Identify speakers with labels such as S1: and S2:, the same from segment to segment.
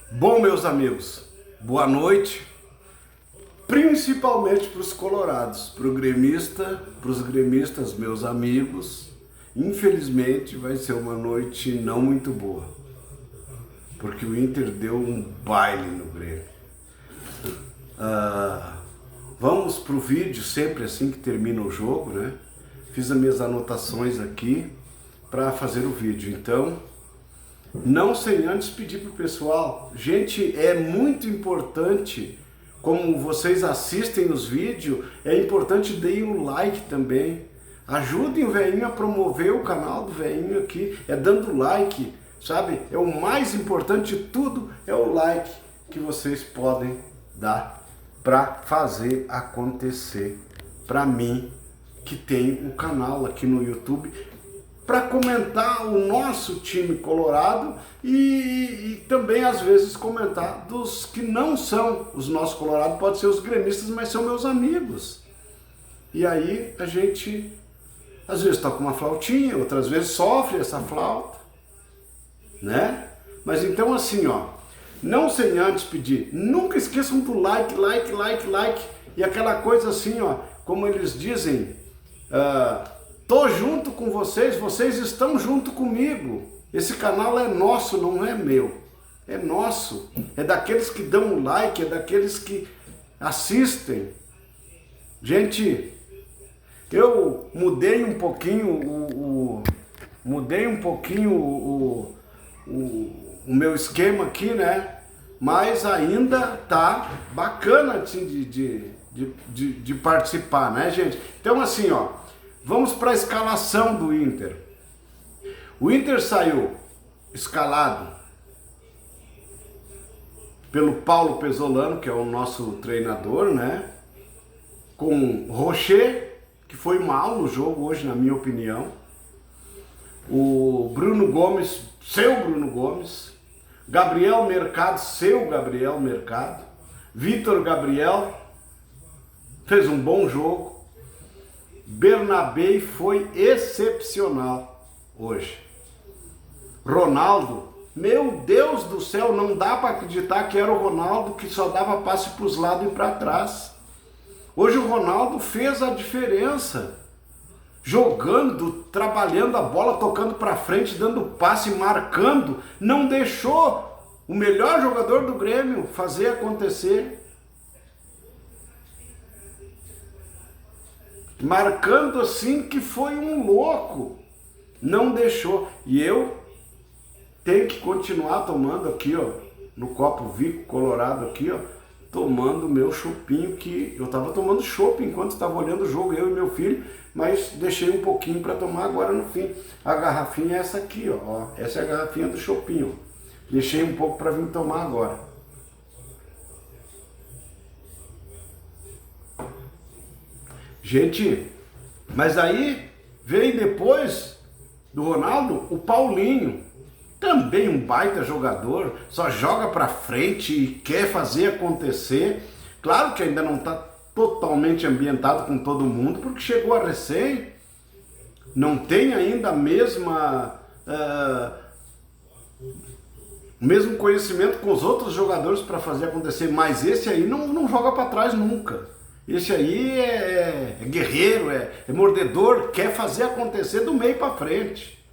S1: Bom, meus amigos, boa noite, principalmente para os colorados, para os gremistas, meus amigos. Infelizmente vai ser uma noite não muito boa, porque o Inter deu um baile no Grêmio. Vamos para o vídeo sempre assim que termina o jogo, né? Fiz as minhas anotações aqui para fazer o vídeo, então não sem antes pedir para o pessoal, gente, é muito importante, como vocês assistem os vídeos, é importante deem um like também, ajudem o velhinho a promover o canal do velhinho aqui, é dando like, sabe? É o mais importante de tudo, é o like que vocês podem dar para fazer acontecer para mim, que tem um canal aqui no YouTube, para comentar o nosso time colorado e também às vezes comentar dos que não são os nossos colorados, pode ser os gremistas, mas são meus amigos. E aí a gente às vezes toca uma flautinha, outras vezes sofre essa flauta, né? Mas então assim, ó, não sem antes pedir, nunca esqueçam do like e aquela coisa assim, ó, como eles dizem, tô junto com vocês, vocês estão junto comigo. Esse canal é nosso, não é meu. É nosso. É daqueles que dão o like, é daqueles que assistem. Gente, eu mudei um pouquinho o meu esquema aqui, né? Mas ainda tá bacana assim, de participar, né, gente? Então assim, ó, vamos para a escalação do Inter. O Inter saiu escalado pelo Paulo Pesolano, que é o nosso treinador, né? Com Rocher, que foi mal no jogo hoje, na minha opinião. O Bruno Gomes, seu Bruno Gomes. Gabriel Mercado, seu Gabriel Mercado. Vitor Gabriel fez um bom jogo. Bernabé foi excepcional hoje. Ronaldo, meu Deus do céu, não dá para acreditar que era o Ronaldo que só dava passe para os lados e para trás. Hoje o Ronaldo fez a diferença, jogando, trabalhando a bola, tocando para frente, dando passe, marcando, não deixou o melhor jogador do Grêmio fazer acontecer. Marcando assim que foi um louco, não deixou. E eu tenho que continuar tomando aqui, ó, no copo Vico Colorado aqui, ó, tomando meu chopinho, que eu tava tomando chopp enquanto estava olhando o jogo, eu e meu filho, mas deixei um pouquinho para tomar agora no fim. A garrafinha é essa aqui, ó, essa é a garrafinha do chopinho. Deixei um pouco para vir tomar agora. Gente, mas aí veio depois do Ronaldo o Paulinho, também um baita jogador, só joga pra frente e quer fazer acontecer. Claro que ainda não está totalmente ambientado com todo mundo, porque chegou a recém, não tem ainda a mesma o mesmo conhecimento com os outros jogadores para fazer acontecer, mas esse aí não joga para trás nunca. Esse aí é guerreiro, é mordedor, quer fazer acontecer do meio para frente.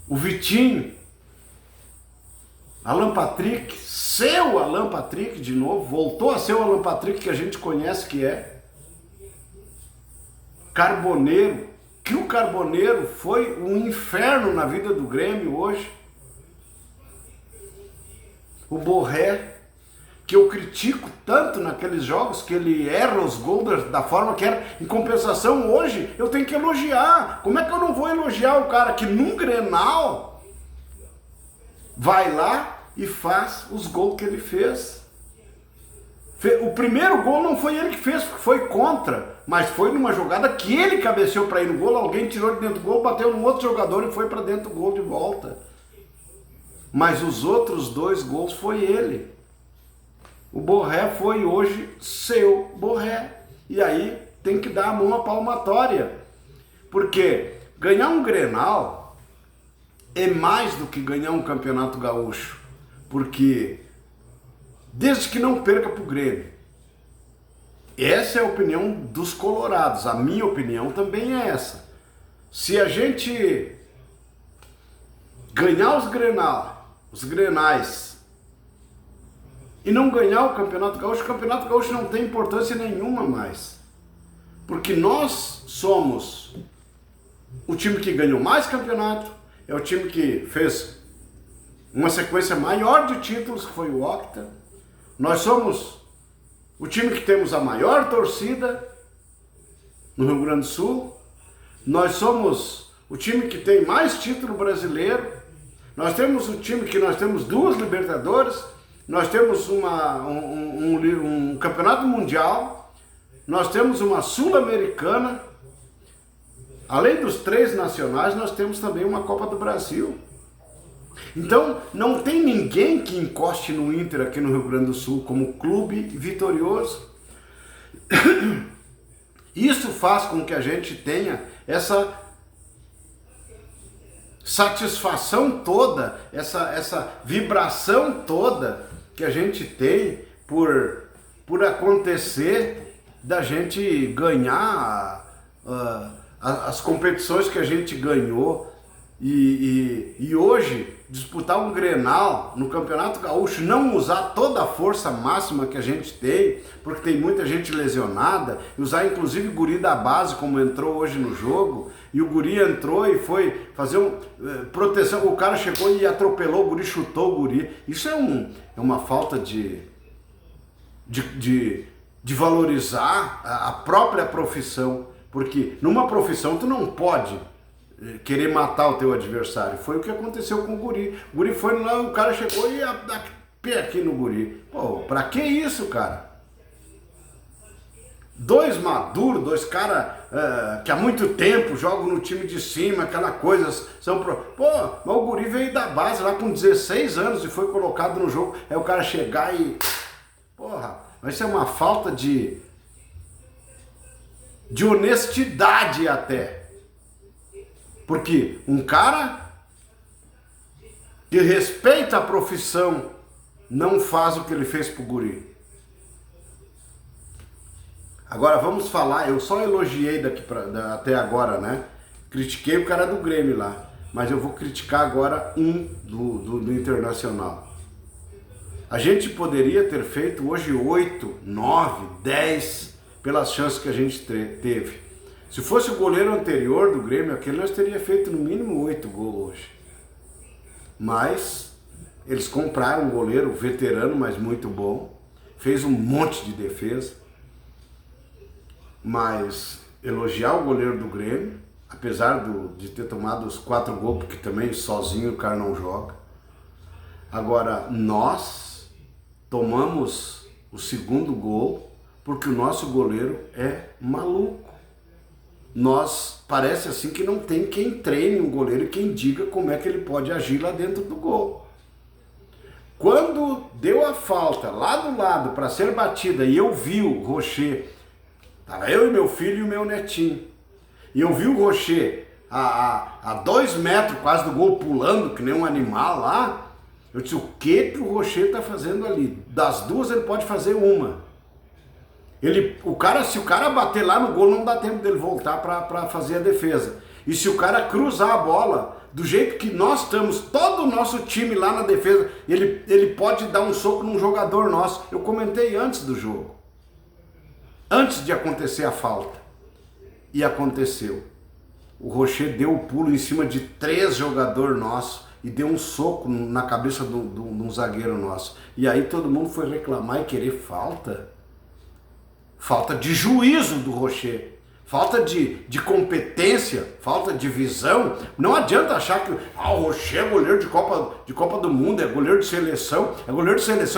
S1: O Vitinho, Alan Patrick, seu Alan Patrick de novo, voltou a ser o Alan Patrick que a gente conhece que é. Carboneiro, que o Carboneiro foi um inferno na vida do Grêmio hoje. O Borré, que eu critico tanto naqueles jogos, que ele erra os gols da forma que era. Em compensação, hoje, eu tenho que elogiar. Como é que eu não vou elogiar o cara que num Grenal vai lá e faz os gols que ele fez? O primeiro gol não foi ele que fez, foi contra, mas foi numa jogada que ele cabeceou para ir no gol, alguém tirou de dentro do gol, bateu no outro jogador e foi para dentro do gol de volta. Mas os outros dois gols foi ele. O Borré foi hoje seu Borré. E aí tem que dar a mão à palmatória. Porque ganhar um Grenal é mais do que ganhar um campeonato gaúcho. porque desde que não perca para o Grêmio. Essa é a opinião dos colorados, a minha opinião também é essa. Se a gente ganhar os grenais, e não ganhar o Campeonato Gaúcho não tem importância nenhuma mais. Porque nós somos o time que ganhou mais campeonato, é o time que fez uma sequência maior de títulos, que foi o Octa. Nós somos o time que temos a maior torcida no Rio Grande do Sul. Nós somos o time que tem mais título brasileiro. Nós temos o time que nós temos 2 Libertadores. Nós temos um campeonato mundial. Nós temos uma Sul-Americana. Além dos 3 nacionais, nós temos também uma Copa do Brasil. Então, não tem ninguém que encoste no Inter aqui no Rio Grande do Sul como clube vitorioso. Isso faz com que a gente tenha essa satisfação toda, essa vibração toda que a gente tem por acontecer da gente ganhar as competições que a gente ganhou. E hoje, disputar um Grenal no Campeonato Gaúcho, não usar toda a força máxima que a gente tem, porque tem muita gente lesionada, e usar inclusive o guri da base, como entrou hoje no jogo, e o guri entrou e foi fazer proteção, o cara chegou e atropelou o guri, chutou o guri. Isso é uma falta de valorizar a própria profissão, porque numa profissão tu não pode querer matar o teu adversário. Foi o que aconteceu com o guri. O guri foi lá, o cara chegou e ia dar pé aqui no guri. Pô, pra que isso, cara? 2 maduros, 2 caras que há muito tempo jogam no time de cima, aquela coisa, Pô, mas o guri veio da base lá com 16 anos e foi colocado no jogo. É o cara chegar e... Porra, mas isso é uma falta de honestidade até. Porque um cara que respeita a profissão não faz o que ele fez pro guri. Agora vamos falar, eu só elogiei até agora, né? Critiquei o cara do Grêmio lá, mas eu vou criticar agora do Internacional. A gente poderia ter feito hoje 8, 9, 10 pelas chances que a gente teve. Se fosse o goleiro anterior do Grêmio, aquele nós teria feito no mínimo 8 gols hoje. Mas eles compraram um goleiro veterano, mas muito bom. Fez um monte de defesa. Mas elogiar o goleiro do Grêmio, apesar de ter tomado os 4 gols, porque também sozinho o cara não joga. Agora, nós tomamos o 2º gol porque o nosso goleiro é maluco. Nós, parece assim que não tem quem treine um goleiro e quem diga como é que ele pode agir lá dentro do gol. Quando deu a falta lá do lado para ser batida e eu vi o Rocher, estava eu e meu filho e o meu netinho, e eu vi o Rocher a 2 metros quase do gol pulando que nem um animal lá, eu disse, o que o Rocher está fazendo ali? Das 2 ele pode fazer uma. Se o cara bater lá no gol, não dá tempo dele voltar para fazer a defesa. E se o cara cruzar a bola, do jeito que nós estamos, todo o nosso time lá na defesa, ele pode dar um soco num jogador nosso. Eu comentei antes do jogo, antes de acontecer a falta. E aconteceu. O Rocher deu o pulo em cima de 3 jogadores nossos e deu um soco na cabeça de um zagueiro nosso. E aí todo mundo foi reclamar e querer falta. Falta de juízo do Rocher, falta de competência, falta de visão. Não adianta achar que o Rocher é goleiro de Copa do Mundo, é goleiro de seleção,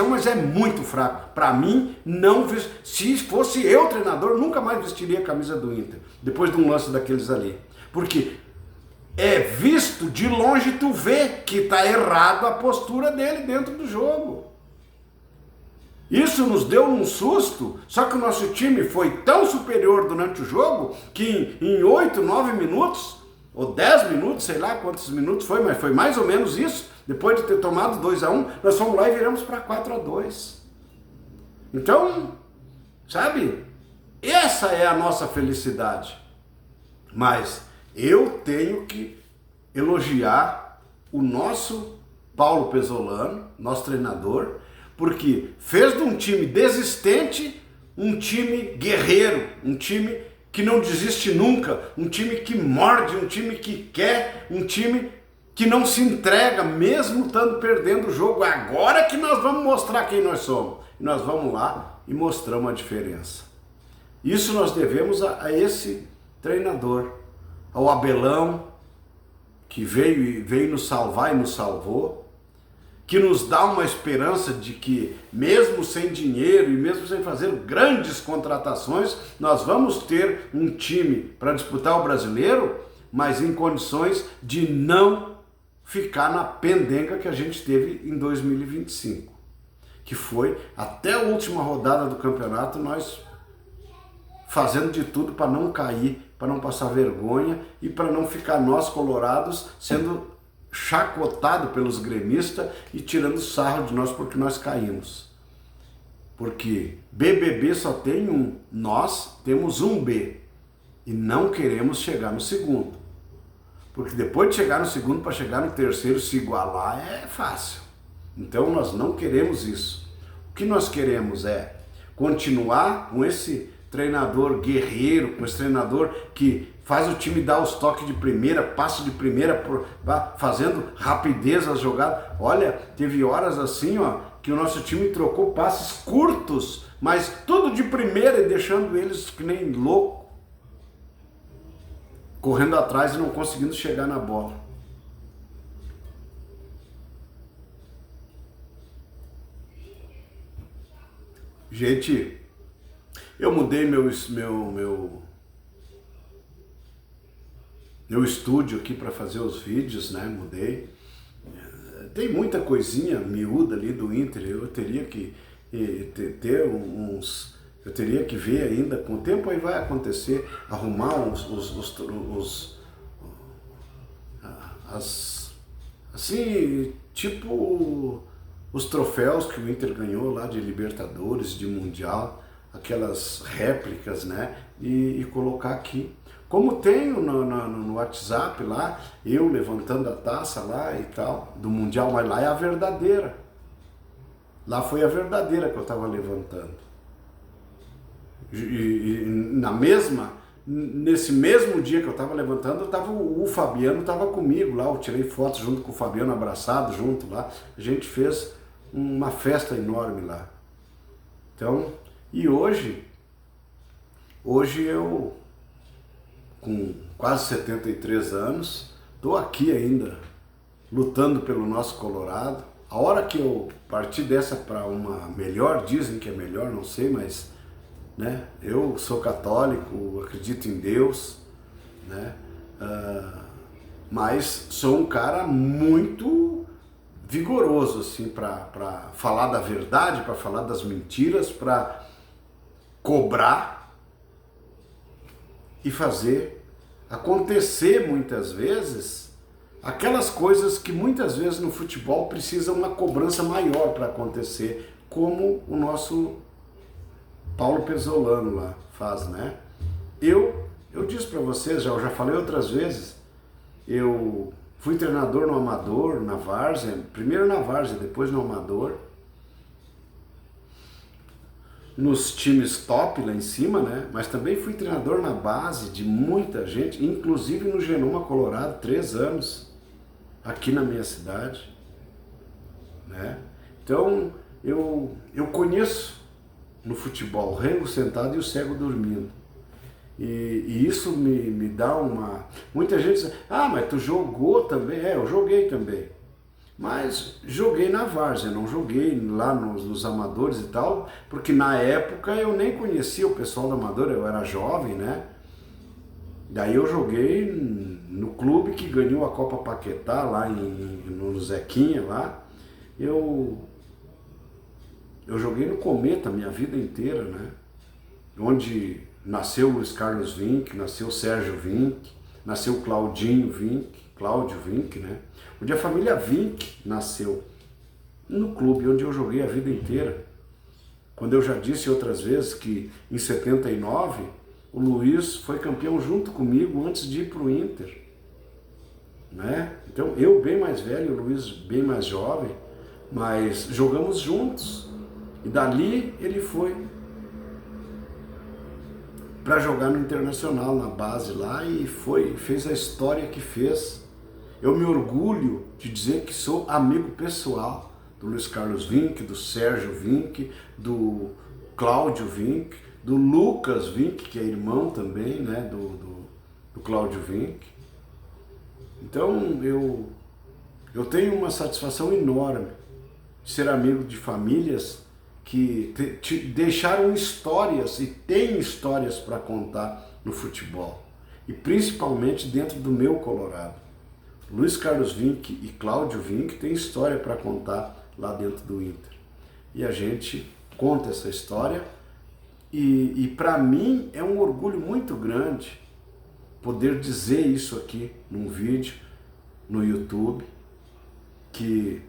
S1: mas é muito fraco. Para mim, não, se fosse eu treinador, nunca mais vestiria a camisa do Inter, depois de um lance daqueles ali. Porque é visto de longe, tu vê que está errado a postura dele dentro do jogo. Isso nos deu um susto, só que o nosso time foi tão superior durante o jogo que em 8, 9 minutos, ou 10 minutos, sei lá quantos minutos foi, mas foi mais ou menos isso, Depois de ter tomado 2-1, nós fomos lá e viramos para 4-2. Então, sabe, essa é a nossa felicidade. Mas eu tenho que elogiar o nosso Paulo Pesolano, nosso treinador, porque fez de um time desistente um time guerreiro, um time que não desiste nunca, um time que morde, um time que quer, um time que não se entrega mesmo estando perdendo o jogo. Agora que nós vamos mostrar quem nós somos. E nós vamos lá e mostramos a diferença. Isso nós devemos a esse treinador, ao Abelão, que veio nos salvar e nos salvou, que nos dá uma esperança de que, mesmo sem dinheiro e mesmo sem fazer grandes contratações, nós vamos ter um time para disputar o brasileiro, mas em condições de não ficar na pendenga que a gente teve em 2025, que foi até a última rodada do campeonato nós fazendo de tudo para não cair, para não passar vergonha e para não ficar nós colorados sendo chacotado pelos gremistas e tirando sarro de nós porque nós caímos. Porque BBB só tem um, nós temos um B e não queremos chegar no segundo. Porque depois de chegar no segundo, para chegar no terceiro, se igualar é fácil. Então nós não queremos isso. O que nós queremos é continuar com esse treinador guerreiro, com esse treinador que faz o time dar os toques de primeira, passe de primeira, fazendo rapidez as jogadas. Olha, teve horas assim, ó, que o nosso time trocou passes curtos, mas tudo de primeira e deixando eles que nem louco, correndo atrás e não conseguindo chegar na bola. Gente, eu mudei meu estúdio aqui para fazer os vídeos, né? Mudei. Tem muita coisinha miúda ali do Inter, eu teria que ter uns... Eu teria que ver ainda, com o tempo aí vai acontecer, arrumar assim, tipo os troféus que o Inter ganhou lá de Libertadores, de Mundial, aquelas réplicas, né? E colocar aqui. Como tenho no WhatsApp lá, eu levantando a taça lá e tal, do Mundial, mas lá é a verdadeira. Lá foi a verdadeira que eu estava levantando. E nesse mesmo dia que eu estava levantando, o Fabiano estava comigo lá, eu tirei fotos junto com o Fabiano, abraçado junto lá, a gente fez uma festa enorme lá. Então, e hoje eu, com quase 73 anos, estou aqui ainda, lutando pelo nosso Colorado. A hora que eu partir dessa para uma melhor, dizem que é melhor, não sei, mas né, eu sou católico, acredito em Deus, né, mas sou um cara muito vigoroso assim, para falar da verdade, para falar das mentiras, para cobrar e fazer acontecer muitas vezes aquelas coisas que muitas vezes no futebol precisam uma cobrança maior para acontecer, como o nosso Paulo Pesolano lá faz, né? Eu disse para vocês, eu já falei outras vezes, eu fui treinador no Amador, na Várzea, primeiro na Várzea, depois no Amador, nos times top lá em cima, né? Mas também fui treinador na base de muita gente, inclusive no Genoma Colorado, 3 anos, aqui na minha cidade, né? Então, eu conheço no futebol o rego sentado e o cego dormindo. E isso me dá uma... Muita gente diz, mas tu jogou também? Eu joguei também. Mas joguei na Várzea, não joguei lá nos amadores e tal, porque na época eu nem conhecia o pessoal do amador, eu era jovem, né? Daí eu joguei no clube que ganhou a Copa Paquetá, lá no Zequinha, lá. Eu joguei no Cometa a minha vida inteira, né? Onde nasceu o Luiz Carlos Vinck, nasceu o Sérgio Vinck, nasceu o Claudinho Vinck. Cláudio Vinck, né? Onde a família Vinck nasceu no clube onde eu joguei a vida inteira. Quando eu já disse outras vezes que em 79 o Luiz foi campeão junto comigo antes de ir para o Inter, né? Então eu bem mais velho, o Luiz bem mais jovem, mas jogamos juntos. E dali ele foi para jogar no Internacional, na base lá, e fez a história que fez. Eu me orgulho de dizer que sou amigo pessoal do Luiz Carlos Vinck, do Sérgio Vinck, do Cláudio Vinck, do Lucas Vinck, que é irmão também, né, do Cláudio Vinck. Então eu tenho uma satisfação enorme de ser amigo de famílias que deixaram histórias e têm histórias para contar no futebol, e principalmente dentro do meu Colorado. Luiz Carlos Vinck e Cláudio Vinck têm história para contar lá dentro do Inter. E a gente conta essa história, e para mim é um orgulho muito grande poder dizer isso aqui num vídeo no YouTube, que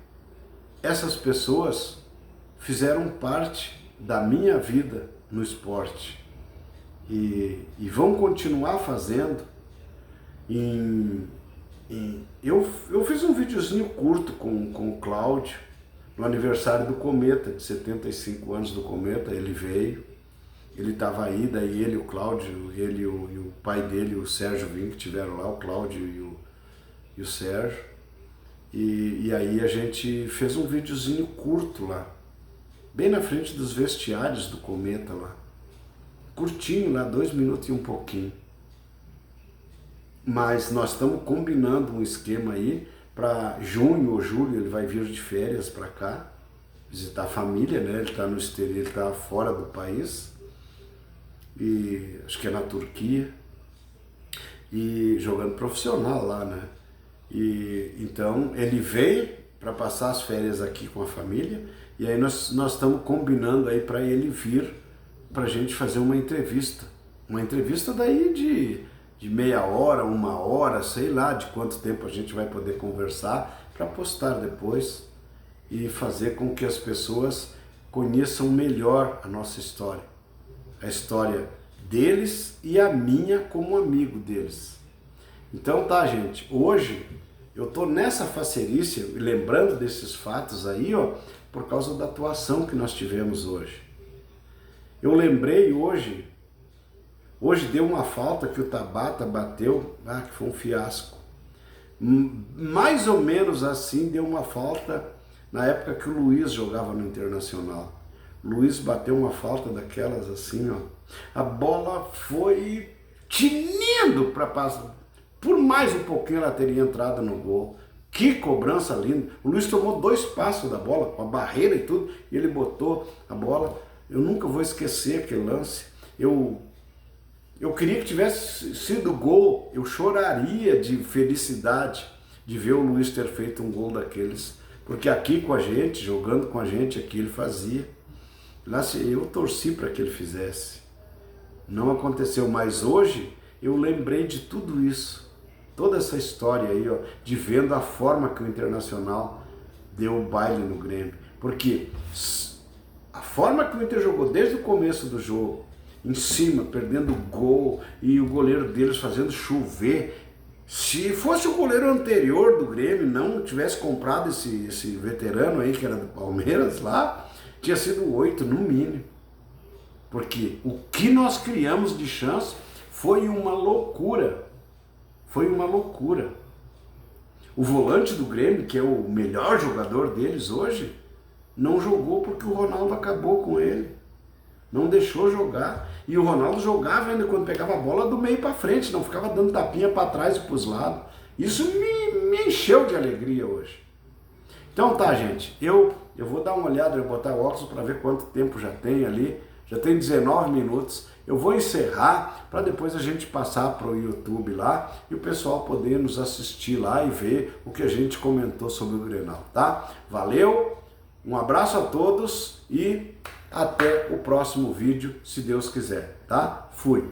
S1: essas pessoas fizeram parte da minha vida no esporte e vão continuar fazendo. Eu fiz um videozinho curto com o Cláudio no aniversário do Cometa, de 75 anos do Cometa. Ele veio, ele estava aí, daí ele, o Cláudio, ele e o pai dele, o Sérgio Vinck, tiveram lá, o Cláudio e o Sérgio. E aí a gente fez um videozinho curto lá, bem na frente dos vestiários do Cometa lá. Curtinho lá, 2 minutos e um pouquinho. Mas nós estamos combinando um esquema aí para junho ou julho. Ele vai vir de férias para cá, visitar a família, né? Ele está no exterior, ele está fora do país, e acho que é na Turquia, e jogando profissional lá, né? E então ele veio para passar as férias aqui com a família, e aí nós estamos combinando aí para ele vir para a gente fazer uma entrevista daí de meia hora, 1 hora, sei lá de quanto tempo a gente vai poder conversar, para postar depois e fazer com que as pessoas conheçam melhor a nossa história, a história deles e a minha como amigo deles. Então tá, gente, hoje eu tô nessa facerice, lembrando desses fatos aí, ó, por causa da atuação que nós tivemos hoje. Eu lembrei hoje deu uma falta que o Tabata bateu, que foi um fiasco. Mais ou menos assim deu uma falta na época que o Luiz jogava no Internacional. O Luiz bateu uma falta daquelas assim, ó. A bola foi tinindo para passar. Por mais um pouquinho ela teria entrado no gol. Que cobrança linda. O Luiz tomou 2 passos da bola, com a barreira e tudo, e ele botou a bola. Eu nunca vou esquecer aquele lance. Eu queria que tivesse sido gol, eu choraria de felicidade de ver o Luiz ter feito um gol daqueles. Porque aqui com a gente, jogando com a gente, aqui ele fazia. Lá eu torci para que ele fizesse. Não aconteceu, mas hoje eu lembrei de tudo isso. Toda essa história aí, ó, de vendo a forma que o Internacional deu o baile no Grêmio. Porque a forma que o Inter jogou desde o começo do jogo, em cima, perdendo gol, e o goleiro deles fazendo chover. Se fosse o goleiro anterior do Grêmio, não tivesse comprado esse veterano aí, que era do Palmeiras lá, tinha sido 8 no mínimo. Porque o que nós criamos de chance foi uma loucura. Foi uma loucura. O volante do Grêmio, que é o melhor jogador deles hoje, não jogou porque o Ronaldo acabou com ele. Não deixou jogar. E o Ronaldo jogava ainda quando pegava a bola do meio para frente, não ficava dando tapinha para trás e para os lados. Isso me encheu de alegria hoje. Então tá, gente, eu vou dar uma olhada, eu vou botar o óculos para ver quanto tempo já tem ali. Já tem 19 minutos. Eu vou encerrar para depois a gente passar para o YouTube lá e o pessoal poder nos assistir lá e ver o que a gente comentou sobre o Grenal, tá? Valeu, um abraço a todos e até o próximo vídeo, se Deus quiser, tá? Fui!